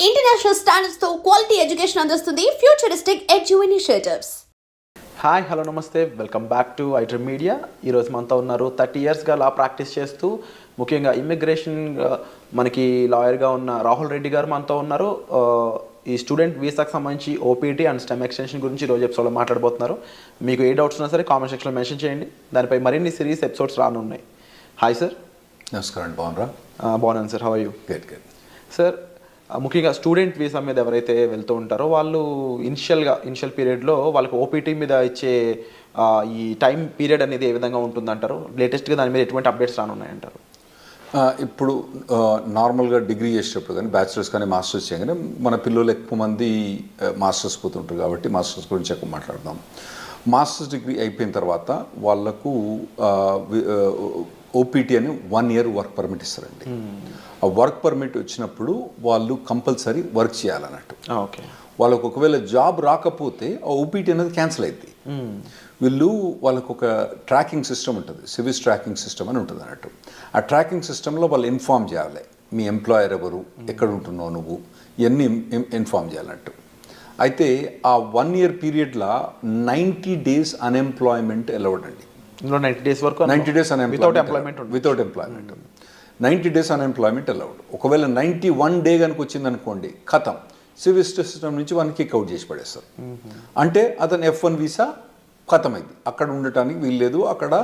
International standards తో quality education అందిస్తుంది futuristic edu initiatives. Hi hello నమస్తే, welcome back to iDream media. ఈరోజు మనతో ఉన్నారు 30 ఇయర్స్గా లా ప్రాక్టీస్ చేస్తూ ముఖ్యంగా ఇమ్మిగ్రేషన్ మనకి లాయర్గా ఉన్న రాహుల్ రెడ్డి గారు మనతో ఉన్నారు. ఈ స్టూడెంట్ వీసాకు సంబంధించి ఓపీటీ అండ్ స్టెమ్ ఎక్స్టెన్షన్ గురించి ఈరోజు ఎపిసోడ్లో మాట్లాడబోతున్నారు. మీకు ఏ డౌట్స్ ఉన్నా సరే కామెంట్ సెక్షన్లో మెన్షన్ చేయండి. దానిపై మరిన్ని సిరీస్ ఎపిసోడ్స్ రానున్నాయి. Hi sir. నమస్కారం అండి. బాగున్నారా? బాగున్నాను sir. How are you? Good good. Sir, ముఖ్యంగా స్టూడెంట్ వీసా మీద ఎవరైతే వెళ్తూ ఉంటారో వాళ్ళు ఇనిషియల్ పీరియడ్లో వాళ్ళకి ఓపీటీ మీద ఇచ్చే ఈ టైం పీరియడ్ అనేది ఏ విధంగా ఉంటుందంటారు? లేటెస్ట్గా దాని మీద ఎటువంటి అప్డేట్స్ రానున్నాయంటారు? ఇప్పుడు నార్మల్గా డిగ్రీ చేసేటప్పుడు కానీ బ్యాచిలర్స్ కానీ మాస్టర్స్ చేయగానే మన పిల్లలు ఎక్కువ మంది మాస్టర్స్ పోతుంటారు కాబట్టి మాస్టర్స్ గురించి ఎక్కువ మాట్లాడదాం. మాస్టర్స్ డిగ్రీ అయిపోయిన తర్వాత వాళ్ళకు ఓపీటీ అని 1 year వర్క్ పర్మిట్ ఇస్తారండి. ఆ వర్క్ పర్మిట్ వచ్చినప్పుడు వాళ్ళు కంపల్సరీ వర్క్ చేయాలన్నట్టు. ఓకే. వాళ్ళకు ఒకవేళ జాబ్ రాకపోతే ఆ ఓపీటీ అనేది క్యాన్సిల్ అవుతుంది. వాళ్ళకు ఒక ట్రాకింగ్ సిస్టమ్ ఉంటుంది, సివిస్ ట్రాకింగ్ సిస్టమ్ అని ఉంటుంది అన్నట్టు. ఆ ట్రాకింగ్ సిస్టంలో వాళ్ళు ఇన్ఫామ్ చేయాలి, మీ ఎంప్లాయర్ ఎవరు, ఎక్కడ ఉంటున్నావు నువ్వు, ఇవన్నీ ఇన్ఫామ్ చేయాలన్నట్టు. అయితే ఆ 1 year పీరియడ్లో 90 days అన్ఎంప్లాయ్మెంట్ అలౌడ్ అండి. 90 days వరకు 90 days without employment 90 days unemployment allowed. ఒకవేళ 91 day కనుక వచ్చింది అనుకోండి, ఖతం, సివిల్ సిస్టమ్ నుంచి వన్ కిక్ అవుట్ చేసి పడేస్తారు. అంటే అతను F1 వీసా ఖతం అయింది, అక్కడ ఉండటానికి వీల్లేదు, అక్కడ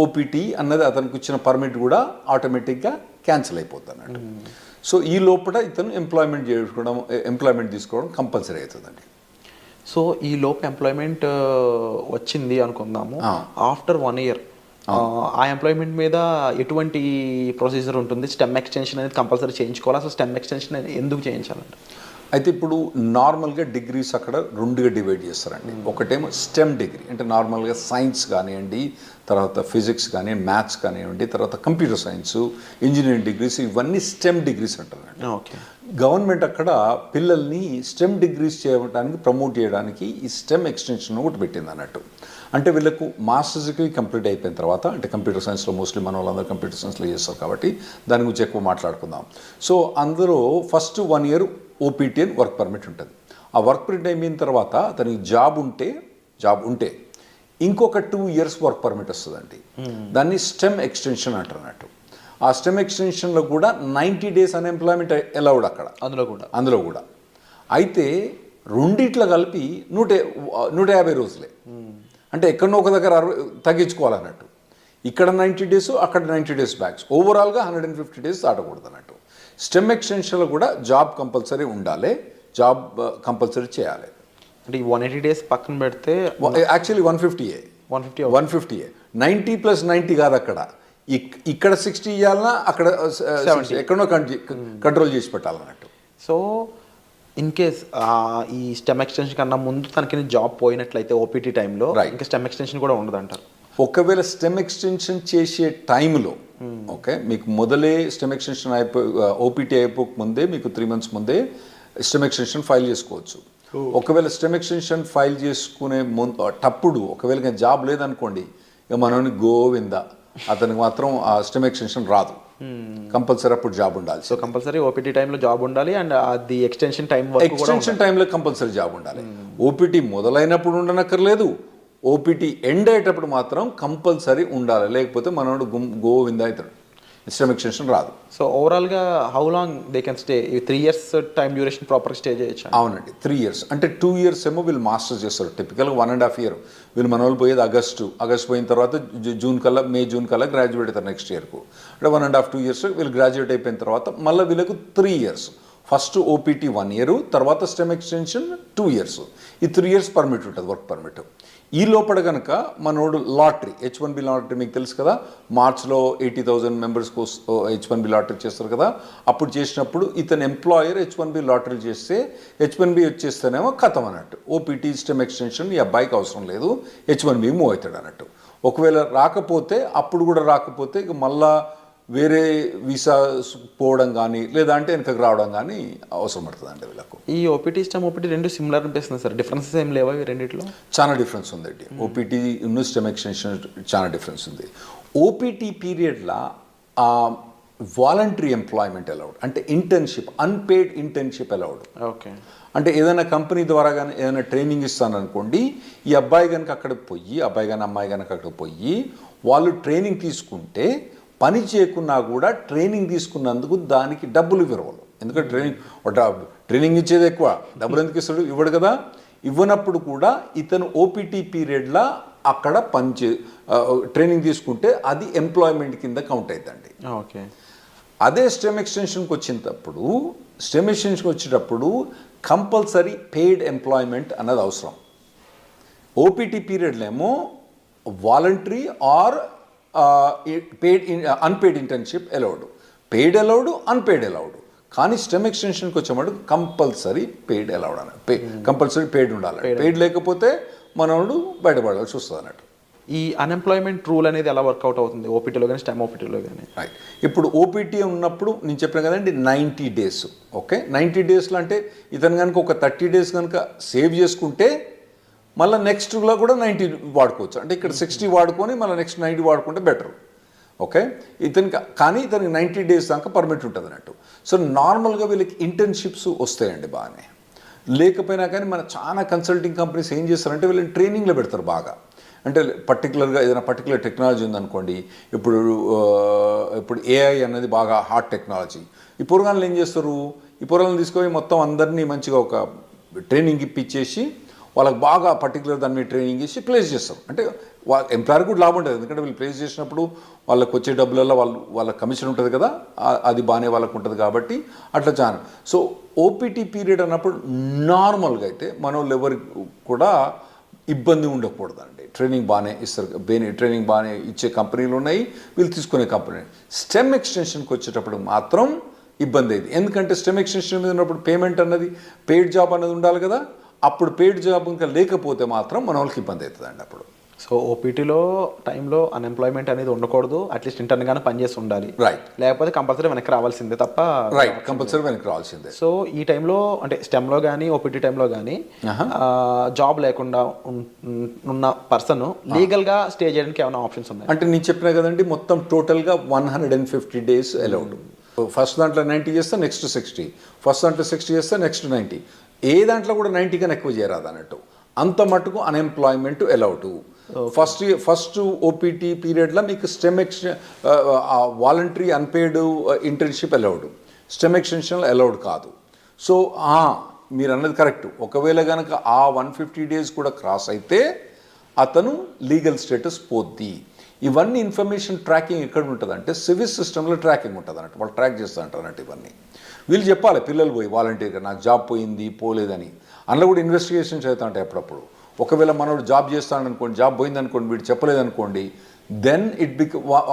ఓపీటీ అన్నది అతనికి వచ్చిన పర్మిట్ కూడా ఆటోమేటిక్గా క్యాన్సిల్ అయిపోతుంది అన్నట్టు. సో ఈ లోపల ఇతను ఎంప్లాయ్మెంట్ తీసుకోవడం కంపల్సరీ అవుతుందండి. సో ఈ లోపు ఎంప్లాయ్మెంట్ వచ్చింది అనుకుందాము, ఆఫ్టర్ 1 year ఆ ఎంప్లాయ్మెంట్ మీద ఎటువంటి ప్రొసీజర్ ఉంటుంది? స్టెమ్ ఎక్స్టెన్షన్ అనేది కంపల్సరీ చేయించుకోవాలి. అసలు స్టెమ్ ఎక్స్టెన్షన్ ఎందుకు చేయించాలంటే? అయితే ఇప్పుడు నార్మల్గా డిగ్రీస్ అక్కడ 2గా డివైడ్ చేస్తారండి. ఒకటేమో స్టెమ్ డిగ్రీ అంటే నార్మల్గా సైన్స్ కానివ్వండి, తర్వాత ఫిజిక్స్ కానీ, మ్యాథ్స్ కానివ్వండి, తర్వాత కంప్యూటర్ సైన్స్, ఇంజనీరింగ్ డిగ్రీస్, ఇవన్నీ స్టెమ్ డిగ్రీస్ అంటారండి. ఓకే. గవర్నమెంట్ అక్కడ పిల్లల్ని స్టెమ్ డిగ్రీస్ చేయడానికి ప్రమోట్ చేయడానికి ఈ స్టెమ్ ఎక్స్టెన్షన్ ఒకటి పెట్టింది అన్నట్టు. అంటే వీళ్ళకు మాస్టర్స్ డిగ్రీ కంప్లీట్ అయిపోయిన తర్వాత, అంటే కంప్యూటర్ సైన్స్లో మోస్ట్లీ మన వాళ్ళందరూ కంప్యూటర్ సైన్స్లో చేస్తారు కాబట్టి దాని గురించి ఎక్కువ మాట్లాడుకుందాం. సో అందులో ఫస్ట్ 1 year ఓపీటీ అని వర్క్ పర్మిట్ ఉంటుంది. ఆ వర్క్ పర్మిట్ అయిపోయిన తర్వాత అతనికి జాబ్ ఉంటే ఇంకొక 2 years వర్క్ పర్మిట్ వస్తుందండి. దాన్ని స్టెమ్ ఎక్స్టెన్షన్ అంటారు అన్నట్టు. ఆ స్టెమ్ ఎక్స్టెన్షన్లో కూడా 90 days అన్ఎంప్లాయ్మెంట్ అలౌడ్ అక్కడ, అందులో కూడా. అయితే రెండిట్లో కలిపి 150 రోజులే. అంటే ఎక్కడో ఒక దగ్గర తగ్గించుకోవాలన్నట్టు. ఇక్కడ 90 days, అక్కడ 90 days బ్యాక్స్, ఓవరాల్గా 150 days దాటకూడదు అన్నట్టు. స్టెమ్ ఎక్స్టెన్షన్లో కూడా జాబ్ కంపల్సరీ ఉండాలి, జాబ్ కంపల్సరీ చేయాలి. అంటే ఈ 180 days పక్కన పెడితే యాక్చువల్లీ 150 90 + 90 కాదు అక్కడ. ఇక్కడ 60 ఇవ్వాలన్నా అక్కడ 70 ఎక్కడో కంట్రోల్ చేసి పెట్టాలన్నట్టు. సో ఇన్ కేస్ ఈ స్టెమ్ ఎక్స్టెన్షన్ కన్నా ముందు తనకి జాబ్ పోయినట్లయితే ఓపీటీ టైంలో ఇంకా స్టెమ్ ఎక్స్టెన్షన్ కూడా ఉండదు అంటారు. ఒకవేళ స్టెమ్ ఎక్స్టెన్షన్ చేసే టైంలో ఓకే, మీకు మొదలే స్టెమ్ ఎక్స్టెన్షన్ ఓపీటీ అయిపోక ముందే మీకు 3 months ముందే స్టెమ్ ఎక్స్టెన్షన్ ఫైల్ చేసుకోవచ్చు. ఒకవేళ స్టెమ్ ఎక్స్టెన్షన్ ఫైల్ చేసుకునే తప్పుడు ఒకవేళ జాబ్ లేదనుకోండి, ఇక మనోని గోవింద, అతనికి మాత్రం ఆ స్టెమ్ ఎక్స్టెన్షన్ రాదు. కంపల్సరీ అప్పుడు జాబ్ ఉండాలి. సో కంపల్సరీ ఓపీటీ టైంలో జాబ్ ఉండాలి అండ్ అది ఎక్స్టెన్షన్ టైంలో కంపల్సరీ జాబ్ ఉండాలి. ఓపీటీ మొదలైనప్పుడు ఉండనక్కర్లేదు, ఓపీటీ ఎండ్ అయ్యేటప్పుడు మాత్రం కంపల్సరీ ఉండాలి, లేకపోతే మనోడు గోవింద అవుతాడు, స్టెమ్ ఎక్స్టెన్షన్ రాదు. సో ఓవరాల్గా how long they can stay? 3 years time duration proper stay చేయొచ్చు? అవునండి, 3 years. అంటే 2 years ఏమో వీళ్ళు మాస్టర్స్ చేస్తారు. టిపికల్గా 1.5 year వీళ్ళు మన వాళ్ళు పోయేది ఆగస్టు పోయిన తర్వాత మే జూన్ కల్లా గ్రాడ్యుయేట్ అవుతారు నెక్స్ట్ ఇయర్కు. అంటే 1.5-2 years వీళ్ళు గ్రాడ్యుయేట్ అయిపోయిన తర్వాత మళ్ళీ వీళ్ళకు 3 years. ఫస్ట్ ఓపీటీ 1 year, తర్వాత స్టెమ్ ఎక్స్టెన్షన్ 2 years. ఈ 3 years పర్మిట్ ఉంటుంది, వర్క్ పర్మిట్. ఈ లోపల కనుక మనోడు లాటరీ, H1B లాటరీ మీకు తెలుసు కదా, మార్చ్లో 80,000 members H1B లాటరీ చేస్తారు కదా. అప్పుడు చేసినప్పుడు ఇతను ఎంప్లాయర్ H1B లాటరీ చేస్తే H1B వచ్చేస్తేనేమో ఖతం అన్నట్టు. ఓపీటీ స్టెమ్ ఎక్స్టెన్షన్ ఈ అబ్బాయికి అవసరం లేదు, H1B మూవ్ అవుతాడు అన్నట్టు. ఒకవేళ రాకపోతే, అప్పుడు కూడా రాకపోతే ఇక మళ్ళా వేరే వీసా పోవడం కానీ లేదా అంటే వెనకకు రావడం కానీ అవసరం పడుతుంది అండి వీళ్ళకు. ఈ ఓపీటీ స్టెమ్ ఓపీటీ రెండు సిమిలర్ అనిపిస్తుంది సార్, డిఫరెన్సెస్ ఏం లేవా ఈ రెండిట్లో? చాలా డిఫరెన్స్ ఉందండి. ఓపీటీ స్టెమ్ ఎక్స్టెన్షన్ చాలా డిఫరెన్స్ ఉంది. ఓపీటీ పీరియడ్లో వాలంటరీ ఎంప్లాయ్మెంట్ అలౌడ్, అంటే internship, unpaid internship allowed. Okay. అంటే ఏదైనా కంపెనీ ద్వారా కానీ ఏదైనా ట్రైనింగ్ ఇస్తాననుకోండి, ఈ అబ్బాయి కనుక అక్కడికి పోయి, అబ్బాయి కానీ అమ్మాయి కనుక అక్కడికి పోయి వాళ్ళు ట్రైనింగ్ తీసుకుంటే పని చేయకున్నా కూడా ట్రైనింగ్ తీసుకున్నందుకు దానికి డబ్బులు ఇవ్వరు వాళ్ళు. ఎందుకంటే ట్రైనింగ్ ఇచ్చేది ఎక్కువ, డబ్బులు ఎందుకు ఇస్తాడు? ఇవ్వడు కదా. ఇవ్వనప్పుడు కూడా ఇతను ఓపీటీ పీరియడ్లా అక్కడ ట్రైనింగ్ తీసుకుంటే అది ఎంప్లాయ్మెంట్ కింద కౌంట్ అవుతుందండి. ఓకే. అదే స్టెమ్ ఎక్స్టెన్షన్కి వచ్చేటప్పుడు కంపల్సరీ పెయిడ్ ఎంప్లాయ్మెంట్ అన్నది అవసరం. ఓపీటీ పీరియడ్లో ఏమో voluntary or unpaid internship allowed, paid allowed, unpaid allowed. కానీ స్టెమ్ ఎక్స్టెన్షన్కి వచ్చేవాడు కంపల్సరీ పెయిడ్ అలౌడ్ అన్నట్టు, కంపల్సరీ పెయిడ్ ఉండాలి. పెయిడ్ లేకపోతే మనోడు బయటపడాల్సి వస్తుంది అన్నట్టు. ఈ అన్ఎంప్లాయ్మెంట్ రూల్ అనేది ఎలా వర్కౌట్ అవుతుంది ఓపీటీలో కానీ స్టెమ్ ఓపీటీలో కానీ? రైట్. ఇప్పుడు ఓపీటీ ఉన్నప్పుడు నేను చెప్పిన కదండి 90 days. ఓకే, 90 daysలో అంటే ఇతను కనుక ఒక 30 days కనుక సేవ్ చేసుకుంటే మళ్ళీ నెక్స్ట్లో కూడా 90 వాడుకోవచ్చు. అంటే ఇక్కడ 60 వాడుకొని మళ్ళీ నెక్స్ట్ 90 వాడుకుంటే బెటర్. ఓకే, కానీ ఇతనికి 90 days దాకా పర్మిట్ ఉంటుంది అన్నట్టు. సో నార్మల్గా వీళ్ళకి ఇంటర్న్షిప్స్ వస్తాయండి బాగానే. లేకపోయినా కానీ మన చాలా కన్సల్టింగ్ కంపెనీస్ ఏం చేస్తారంటే వీళ్ళని ట్రైనింగ్లో పెడతారు బాగా. అంటే పర్టికులర్గా ఏదైనా పర్టికులర్ టెక్నాలజీ ఉందనుకోండి, ఇప్పుడు ఏఐ అనేది బాగా హాట్ టెక్నాలజీ. ఈ పూర్వగాలను ఏం చేస్తారు, ఈ పూర్వగాలను తీసుకొని మొత్తం అందరినీ మంచిగా ఒక ట్రైనింగ్ ఇప్పించేసి వాళ్ళకి బాగా పర్టికులర్ దాని మీద ట్రైనింగ్ ఇచ్చి ప్లేస్ చేస్తారు. అంటే ఎంప్లాయర్ కూడా లాభం ఉంటుంది, ఎందుకంటే వీళ్ళు ప్లేస్ చేసినప్పుడు వాళ్ళకి వచ్చే డబ్బులలో వాళ్ళ కమిషన్ ఉంటుంది కదా, అది బాగానే వాళ్ళకు ఉంటుంది కాబట్టి అట్లా చాలా. సో ఓపీటీ పీరియడ్ అన్నప్పుడు నార్మల్గా అయితే మన వాళ్ళు ఎవరికి కూడా ఇబ్బంది ఉండకూడదండి. ట్రైనింగ్ బాగానే ఇస్తారు, ట్రైనింగ్ బాగానే ఇచ్చే కంపెనీలు ఉన్నాయి, వీళ్ళు తీసుకునే కంపెనీ. స్టెమ్ ఎక్స్టెన్షన్కి వచ్చేటప్పుడు మాత్రం ఇబ్బంది అయింది. ఎందుకంటే స్టెమ్ ఎక్స్టెన్షన్ మీద ఉన్నప్పుడు పేమెంట్ అన్నది, పెయిడ్ జాబ్ అన్నది ఉండాలి కదా. అప్పుడు పెయిడ్ జాబ్ ఇంకా లేకపోతే మాత్రం మన వాళ్ళకి ఇబ్బంది అవుతుందండి అప్పుడు. సో ఓపీటీలో టైంలో అన్ఎంప్లాయ్మెంట్ అనేది ఉండకూడదు, అట్లీస్ట్ ఇంటర్న్గానే పనిచేసి ఉండాలి. రైట్. లేకపోతే కంపల్సరీ వెనక్కి రావాల్సిందే తప్ప. రైట్, కంపల్సరీ వెనక్కి రావాల్సిందే. సో ఈ టైంలో అంటే స్టెమ్లో కానీ ఓపీటీ టైంలో కానీ జాబ్ లేకుండా ఉన్న పర్సన్ లీగల్గా స్టే చేయడానికి ఏమైనా ఆప్షన్స్ ఉన్నాయి? అంటే నేను చెప్పినా కదండి, మొత్తం టోటల్గా 150 days అలౌడ్. ఫస్ట్ దాంట్లో 90 చేస్తే నెక్స్ట్ 60, ఫస్ట్ దాంట్లో 60 చేస్తే నెక్స్ట్ 90. ఏ దాంట్లో కూడా 90 కన్నా ఎక్కువ చేయరాదు అన్నట్టు. అంత మటుకు అన్ఎంప్లాయ్మెంట్ అలౌడ్. ఫస్ట్ ఓపీటీ పీరియడ్లో మీకు stem voluntary unpaid internship allowed, stem extension allowed కాదు. సో మీరు అన్నది కరెక్ట్. ఒకవేళ కనుక ఆ 150 days కూడా క్రాస్ అయితే అతను లీగల్ స్టేటస్ పోద్ది. ఇవన్నీ ఇన్ఫర్మేషన్ ట్రాకింగ్ ఎక్కడ ఉంటుంది అంటే సివిల్ సిస్టంలో ట్రాకింగ్ ఉంటుంది అన్నట్టు. వాళ్ళు ట్రాక్ చేస్తూ ఉంటారు అన్నట్టు. ఇవన్నీ వీళ్ళు చెప్పాలి, పిల్లలు పోయి వాలంటీర్గా నాకు జాబ్ పోయింది పోలేదని. అందులో కూడా ఇన్వెస్టిగేషన్స్ అవుతా ఉంటాయి అప్పుడప్పుడు. ఒకవేళ మనోడు జాబ్ చేస్తాడనుకోండి, జాబ్ పోయిందనుకోండి, వీడు చెప్పలేదనుకోండి, దెన్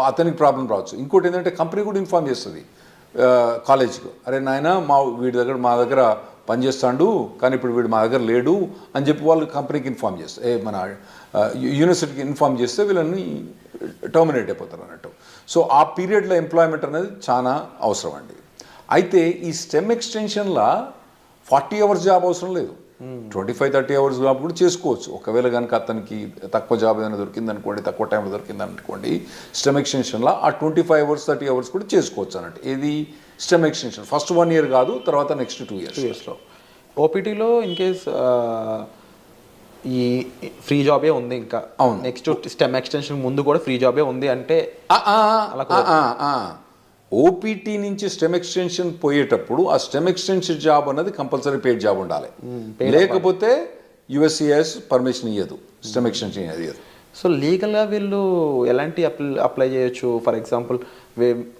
అతనికి ప్రాబ్లం రావచ్చు. ఇంకోటి ఏంటంటే కంపెనీ కూడా ఇన్ఫార్మ్ చేస్తుంది కాలేజ్కు, అరే నాయన మా దగ్గర పనిచేస్తాడు కానీ ఇప్పుడు వీడు మా దగ్గర లేడు అని చెప్పి వాళ్ళు కంపెనీకి ఇన్ఫార్మ్ చేస్తారు, మన యూనివర్సిటీకి ఇన్ఫార్మ్ చేస్తే వీళ్ళని టర్మినేట్ అయిపోతారు అన్నట్టు. సో ఆ పీరియడ్లో ఎంప్లాయ్మెంట్ అనేది చాలా అవసరం అండి. అయితే ఈ స్టెమ్ ఎక్స్టెన్షన్లో 40 hours జాబ్ అవసరం లేదు, 25-30 hours జాబ్ కూడా చేసుకోవచ్చు. ఒకవేళ కనుక అతనికి తక్కువ జాబ్ ఏదైనా దొరికిందనుకోండి, తక్కువ టైంలో దొరికిందనుకోండి, స్టెమ్ ఎక్స్టెన్షన్లో ఆ 25 hours 30 hours కూడా చేసుకోవచ్చు అన్నట్టు. ఇది స్టెమ్ ఎక్స్టెన్షన్ ఫస్ట్ 1 year కాదు, తర్వాత నెక్స్ట్ 2 yearsలో. ఓపీటీలో ఇన్ కేస్ ఈ ఫ్రీ జాబే ఉంది, ఇంకా అవును, నెక్స్ట్ స్టెమ్ ఎక్స్టెన్షన్ ముందు కూడా ఫ్రీ జాబే ఉంది అంటే ఓపీటీ నుంచి స్టెమ్ ఎక్స్టెన్షన్ పోయేటప్పుడు ఆ స్టెమ్ ఎక్స్టెన్షన్ జాబ్ అన్నది కంపల్సరీ పెయిడ్ జాబ్ ఉండాలి. లేకపోతే యుఎస్సిఎస్ పర్మిషన్ ఇవ్వదు, స్టెమ్ ఎక్స్టెన్షన్ ఇవ్వదు. సో లీగల్గా వీళ్ళు ఎలాంటి అప్లై చేయొచ్చు? ఫర్ ఎగ్జాంపుల్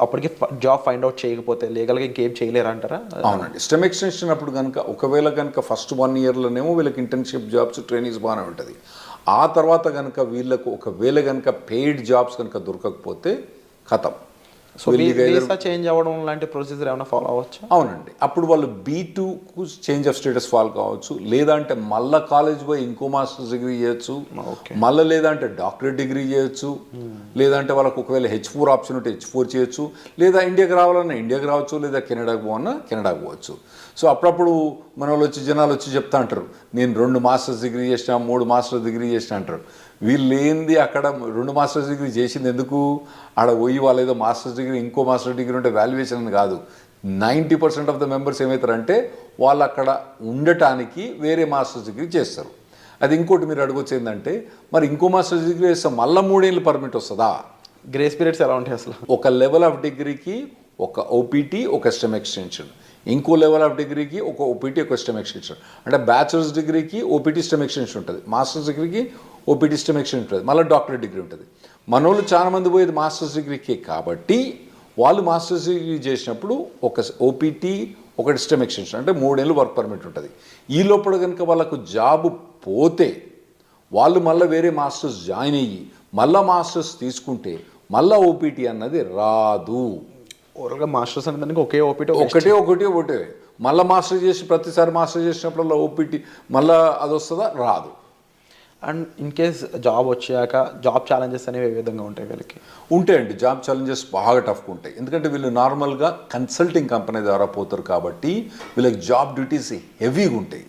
అప్పటికి జాబ్ ఫైండ్ అవుట్ చేయకపోతే లీగల్గా ఇంకేం చేయలేరు అంటారా? అవునండి. స్టెమ్ ఎక్స్టెన్షన్ అప్పుడు కనుక ఒకవేళ కనుక ఫస్ట్ 1 yearలోనేమో వీళ్ళకి ఇంటర్న్షిప్ జాబ్స్ ట్రైనింగ్స్ బాగానే ఉంటుంది. ఆ తర్వాత కనుక వీళ్ళకు ఒకవేళ కనుక పెయిడ్ జాబ్స్ కనుక దొరకకపోతే ఖతం. సో వీసా చేంజ్ అవ్వడం లాంటి ప్రొసీజర్ ఏమైనా ఫాలో అవ్వచ్చు? అవునండి. అప్పుడు వాళ్ళు B2కు చేంజ్ ఆఫ్ స్టేటస్ ఫాలో కావచ్చు, లేదంటే మళ్ళీ కాలేజ్ పోయి ఇంకో మాస్టర్స్ డిగ్రీ చేయొచ్చు, మళ్ళీ లేదంటే డాక్టరేట్ డిగ్రీ చేయొచ్చు, లేదంటే వాళ్ళకు ఒకవేళ H4 ఆప్షన్ ఉంటే H4 చేయొచ్చు, లేదా ఇండియాకి రావాలన్నా ఇండియాకి రావచ్చు, లేదా కెనడాకి పోవన్నా కెనడాకి పోవచ్చు. సో అప్పుడప్పుడు మన వాళ్ళు జనాలు వచ్చి చెప్తా అంటారు, నేను 2 మాస్టర్స్ డిగ్రీ చేసిన 3 మాస్టర్స్ డిగ్రీ చేసిన అంటారు. వీళ్ళు ఏంది అక్కడ 2 మాస్టర్స్ డిగ్రీ చేసింది ఎందుకు, ఆడ పోయి వాళ్ళు ఏదో మాస్టర్స్ డిగ్రీ ఇంకో మాస్టర్ డిగ్రీ ఉంటే వాల్యుయేషన్ అని కాదు. 90% ఆఫ్ ద మెంబర్స్ ఏమవుతారంటే వాళ్ళు అక్కడ ఉండటానికి వేరే మాస్టర్స్ డిగ్రీ చేస్తారు. అది ఇంకోటి మీరు అడగొచ్చు ఏంటంటే, మరి ఇంకో మాస్టర్స్ డిగ్రీ చేస్తే మళ్ళీ 3 ఏళ్ళు పర్మిట్ వస్తుందా? గ్రేస్ పీరియడ్స్ ఎలా ఉంటాయి అసలు? ఒక లెవెల్ ఆఫ్ డిగ్రీకి ఒక ఓపీటీ ఒక స్టెమ్ ఎక్స్టెన్షన్, ఇంకో లెవెల్ ఆఫ్ డిగ్రీకి ఒక ఓపీటీ ఒక స్టెమ్ ఎక్స్టెన్షన్. అంటే బ్యాచిలర్స్ డిగ్రీకి ఓపీటీ స్టెమ్ ఎక్స్టెన్షన్ ఉంటుంది, మాస్టర్స్ డిగ్రీకి ఓపీటీ స్టెమ్ ఎక్స్టెన్షన్ ఉంటుంది, మళ్ళీ డాక్టరేట్ డిగ్రీ ఉంటుంది. మనోళ్ళు చాలా మంది పోయేది మాస్టర్స్ డిగ్రీకి కాబట్టి వాళ్ళు మాస్టర్స్ డిగ్రీ చేసినప్పుడు ఒక ఓపీటీ ఒకటి స్టెమ్ ఎక్స్టెన్షన్ అంటే 3 ఏళ్ళు వర్క్ పర్మిట్ ఉంటుంది. ఈ లోపల కనుక వాళ్ళకు జాబ్ పోతే వాళ్ళు మళ్ళీ వేరే మాస్టర్స్ జాయిన్ అయ్యి మళ్ళీ మాస్టర్స్ తీసుకుంటే మళ్ళీ ఓపీటీ అన్నది రాదు. ఓవరాల్గా మాస్టర్స్ అనే దానికి ఒకే ఓపీటీ ఒకటే మళ్ళీ మాస్టర్ చేసి ప్రతిసారి మాస్టర్ చేసినప్పుడల్లా ఓపీటీ మళ్ళీ అది వస్తుందా? రాదు. అండ్ ఇన్ కేస్ జాబ్ వచ్చాక జాబ్ ఛాలెంజెస్ అనేవి ఏ విధంగా ఉంటాయి వీళ్ళకి? ఉంటాయండి, జాబ్ ఛాలెంజెస్ బాగా టఫ్గా ఉంటాయి. ఎందుకంటే వీళ్ళు నార్మల్గా కన్సల్టింగ్ కంపెనీ ద్వారా పోతారు కాబట్టి వీళ్ళకి జాబ్ డ్యూటీస్ హెవీగా ఉంటాయి,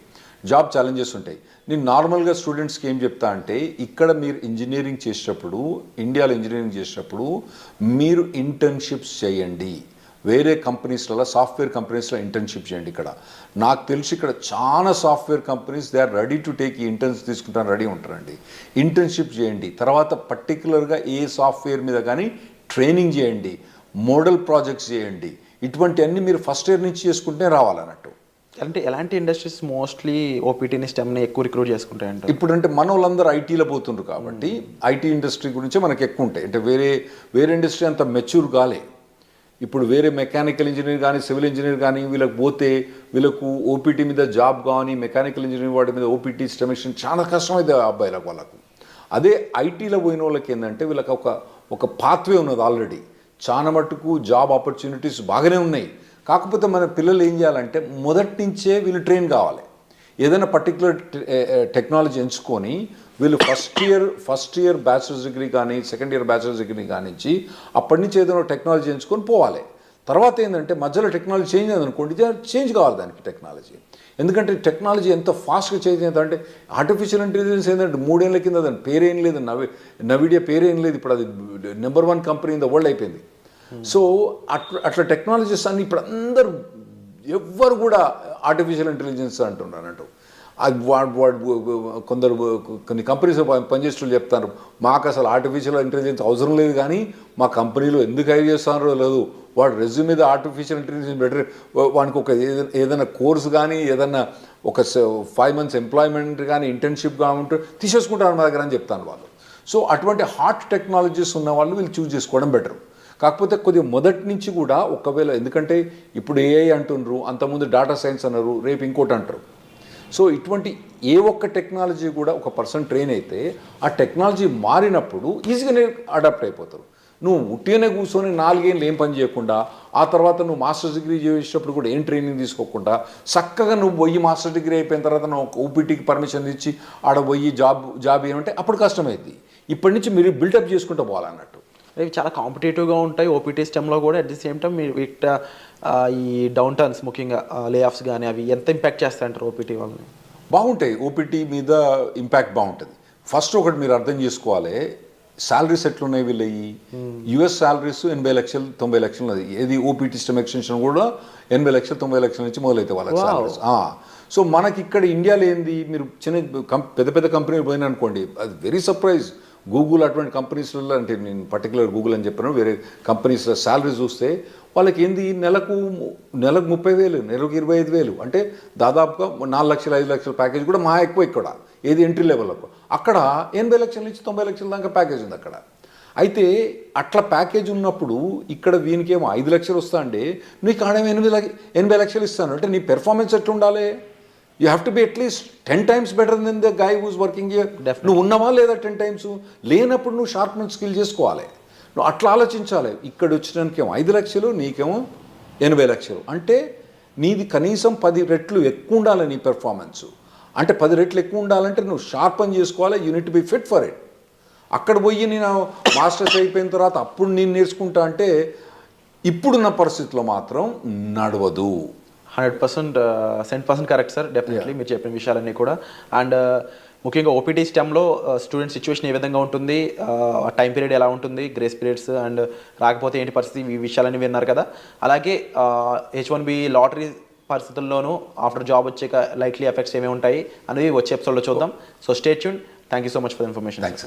జాబ్ ఛాలెంజెస్ ఉంటాయి. నేను నార్మల్గా స్టూడెంట్స్కి ఏం చెప్తా అంటే, ఇక్కడ మీరు ఇంజనీరింగ్ చేసేటప్పుడు, ఇండియాలో ఇంజనీరింగ్ చేసేటప్పుడు మీరు ఇంటర్న్షిప్స్ చేయండి. వేరే కంపెనీస్లలో సాఫ్ట్వేర్ కంపెనీస్లో ఇంటర్న్షిప్ చేయండి. ఇక్కడ నాకు తెలిసి ఇక్కడ చాలా software companies they are ready to take ఈ ఇంటర్న్స్ తీసుకుంటాను రెడీ ఉంటారండి. ఇంటర్న్షిప్ చేయండి, తర్వాత పర్టికులర్గా ఏ సాఫ్ట్వేర్ మీద కానీ ట్రైనింగ్ చేయండి, మోడల్ ప్రాజెక్ట్స్ చేయండి. ఇటువంటివన్నీ మీరు ఫస్ట్ ఇయర్ నుంచి చేసుకుంటే రావాలన్నట్టు. అంటే ఎలాంటి ఇండస్ట్రీస్ మోస్ట్లీ ఓపీటీని స్టెమ్ని ఎక్కువ రిక్రూట్ చేసుకుంటాయంట? ఇప్పుడు అంటే మన వాళ్ళందరూ ఐటీలో పోతుండ్రు కాబట్టి ఐటీ ఇండస్ట్రీ గురించే మనకి ఎక్కువ ఉంటాయి. అంటే వేరే ఇండస్ట్రీ అంత మెచ్యూర్ కాలే. ఇప్పుడు వేరే మెకానికల్ ఇంజనీర్ కానీ సివిల్ ఇంజనీర్ కానీ వీళ్ళకి పోతే వీళ్ళకు ఓపీటీ మీద జాబ్ కానీ మెకానికల్ ఇంజనీర్ వాటి మీద ఓపీటీ స్టెమిషన్ చాలా కష్టమైంది అబ్బాయిలకు వాళ్ళకు. అదే ఐటీలో పోయిన వాళ్ళకి ఏంటంటే వీళ్ళకి ఒక పాత్వే ఉన్నది ఆల్రెడీ. చాలా మటుకు జాబ్ ఆపర్చునిటీస్ బాగానే ఉన్నాయి. కాకపోతే మన పిల్లలు ఏం చేయాలంటే మొదటి నుంచే వీళ్ళు ట్రైన్ కావాలి. ఏదైనా పర్టికులర్ టెక్నాలజీ ఎంచుకొని వీళ్ళు ఫస్ట్ ఇయర్ బ్యాచిలర్స్ డిగ్రీ కానీ సెకండ్ ఇయర్ బ్యాచిలర్స్ డిగ్రీ కానించి అప్పటి నుంచి ఏదైనా టెక్నాలజీ ఎంచుకొని పోవాలి. తర్వాత ఏంటంటే మధ్యలో టెక్నాలజీ చేంజ్ అయిందనుకోండి, చేంజ్ కావాలి దానికి టెక్నాలజీ. ఎందుకంటే టెక్నాలజీ ఎంత ఫాస్ట్గా చేంజ్ అవుతుందంటే ఆర్టిఫిషియల్ ఇంటెలిజెన్స్ ఏంటంటే 3 ఏళ్ల కింద దాని పేరేం లేదు, నవిడియా పేరేం లేదు. ఇప్పుడు అది number 1 company in the world అయిపోయింది. సో అట్లా టెక్నాలజీస్ అన్ని ఇప్పుడు అందరూ ఎవ్వరు కూడా ఆర్టిఫిషియల్ ఇంటెలిజెన్స్ అంటున్నారు అన్నట్టు. అది కొన్ని కంపెనీస్ పనిచేస్తూ చెప్తారు, మాకు అసలు ఆర్టిఫిషియల్ ఇంటెలిజెన్స్ అవసరం లేదు, కానీ మా కంపెనీలో ఎందుకు హైర్ చేస్తున్నారో లేదు, వాడు రెజ్యూమ్ మీద ఆర్టిఫిషియల్ ఇంటెలిజెన్స్ బెటర్, వానికి ఒక ఏదైనా కోర్స్ కానీ ఏదైనా ఒక 5 months ఎంప్లాయ్మెంట్ కానీ ఇంటర్న్షిప్ కానీ ఉంటే తీసేసుకుంటారు మా దగ్గర అని చెప్తాను వాళ్ళు. సో అటువంటి హాట్ టెక్నాలజీస్ ఉన్న వాళ్ళు వీళ్ళు చూస్ చేసుకోవడం బెటర్. కాకపోతే కొద్దిగా మొదటి నుంచి కూడా ఒకవేళ, ఎందుకంటే ఇప్పుడు ఏఐ అంటున్నారు, అంతకుముందు డేటా సైన్స్ అన్నారు, రేపు ఇంకోటి అంటారు. సో ఇటువంటి ఏ ఒక్క టెక్నాలజీ కూడా ఒక పర్సన్ ట్రైన్ అయితే ఆ టెక్నాలజీ మారినప్పుడు ఈజీగానే అడాప్ట్ అయిపోతారు. నువ్వు ఉట్టిగానే కూర్చొని 4 ఏళ్ళు ఏం పని చేయకుండా ఆ తర్వాత నువ్వు మాస్టర్స్ డిగ్రీ చేసేటప్పుడు కూడా ఏం ట్రైనింగ్ తీసుకోకుండా చక్కగా నువ్వు పోయి మాస్టర్ డిగ్రీ అయిపోయిన తర్వాత నువ్వు ఓపీటీకి పర్మిషన్ ఇచ్చి ఆడ పోయి జాబ్ ఏమంటే అప్పుడు కష్టమైంది. ఇప్పటి నుంచి మీరు బిల్డప్ చేసుకుంటూ పోవాలన్నట్టు. ఇవి చాలా కాంపిటేటివ్గా ఉంటాయి ఓపీటీ స్టెమ్లో కూడా. అట్ ది సేమ్ టైం మీరు ఈ డౌన్ టర్న్స్ ముఖ్యంగా లే ఆఫ్స్ కానీ అవి ఎంత ఇంపాక్ట్ చేస్తాయంటారు ఓపీటీ వాళ్ళని? బాగుంటాయి, ఓపీటీ మీద ఇంపాక్ట్ బాగుంటుంది. ఫస్ట్ ఒకటి మీరు అర్థం చేసుకోవాలి, శాలరీస్ ఎట్లున్నాయి వీళ్ళవి. యుఎస్ శాలరీస్ 80 లక్షలు 90 లక్షలు ఉన్నది. ఏది ఓపీటీ స్టెమ్ ఎక్స్టెన్షన్ కూడా 80 లక్షలు 90 లక్షల నుంచి మొదలైతే వాళ్ళకి శాలరీస్. సో మనకి ఇక్కడ ఇండియాలో ఏంది, మీరు పెద్ద కంపెనీలు పోయినా అనుకోండి, అది వెరీ సర్ప్రైజ్. గూగుల్ అటువంటి కంపెనీస్లలో, అంటే నేను పర్టికులర్ గూగుల్ అని చెప్పాను, వేరే కంపెనీస్లో శాలరీ చూస్తే వాళ్ళకి ఏంది నెలకు 30,000, నెలకు 25,000, అంటే దాదాపుగా 4 లక్షలు 5 లక్షల ప్యాకేజ్ కూడా మా ఎక్కువ ఇక్కడ. ఏది ఎంట్రీ లెవెల్లో అక్కడ 80 లక్షల నుంచి 90 లక్షల దాకా ప్యాకేజ్ ఉంది అక్కడ. అయితే అట్లా ప్యాకేజ్ ఉన్నప్పుడు ఇక్కడ వీనికేమో 5 లక్షలు వస్తా అంటే నీకు ఆడేమో 80 లక్షలు ఇస్తాను అంటే నీ పెర్ఫార్మెన్స్ ఎట్లా ఉండాలి? You have to be at least 10 times better than the guy who's working here. నువ్వు ఉన్నావా లేదా 10 times? లేనప్పుడు నువ్వు షార్ప్నెస్ స్కిల్ చేసుకోవాలి. నువ్వు అట్లా ఆలోచించాలి. ఇక్కడ వచ్చినానికేమో 5 లక్షలు, నీకేమో 80 లక్షలు, అంటే నీది కనీసం 10 రెట్లు ఎక్కువ ఉండాలి నీ పెర్ఫార్మెన్స్. అంటే 10 రెట్లు ఎక్కువ ఉండాలంటే నువ్వు షార్ప్ అని చేసుకోవాలి. Unit be fit for it. అక్కడ పోయి నేను మాస్టర్స్ అయిపోయిన తర్వాత అప్పుడు నేను నేర్చుకుంటా అంటే ఇప్పుడున్న పరిస్థితిలో మాత్రం నడవదు. 100% కరెక్ట్ సార్, డెఫినెట్లీ మీరు చెప్పిన విషయాలన్నీ కూడా. అండ్ ముఖ్యంగా ఓపీటీ స్టెమ్లో స్టూడెంట్ సిచ్యువేషన్ ఏ విధంగా ఉంటుంది, టైం పీరియడ్ ఎలా ఉంటుంది, గ్రేస్ పీరియడ్స్ అండ్ రాకపోతే ఏంటి పరిస్థితి, ఈ విషయాలన్నీ విన్నారు కదా. అలాగే H1B లాటరీ పరిస్థితుల్లోనూ ఆఫ్టర్ జాబ్ వచ్చాక లైక్లీ ఎఫెక్ట్స్ ఏమేమి ఉంటాయి అనేది వచ్చే ఎపిసోడ్లో చూద్దాం. So stay tuned. Thank you so much for information. Thanks.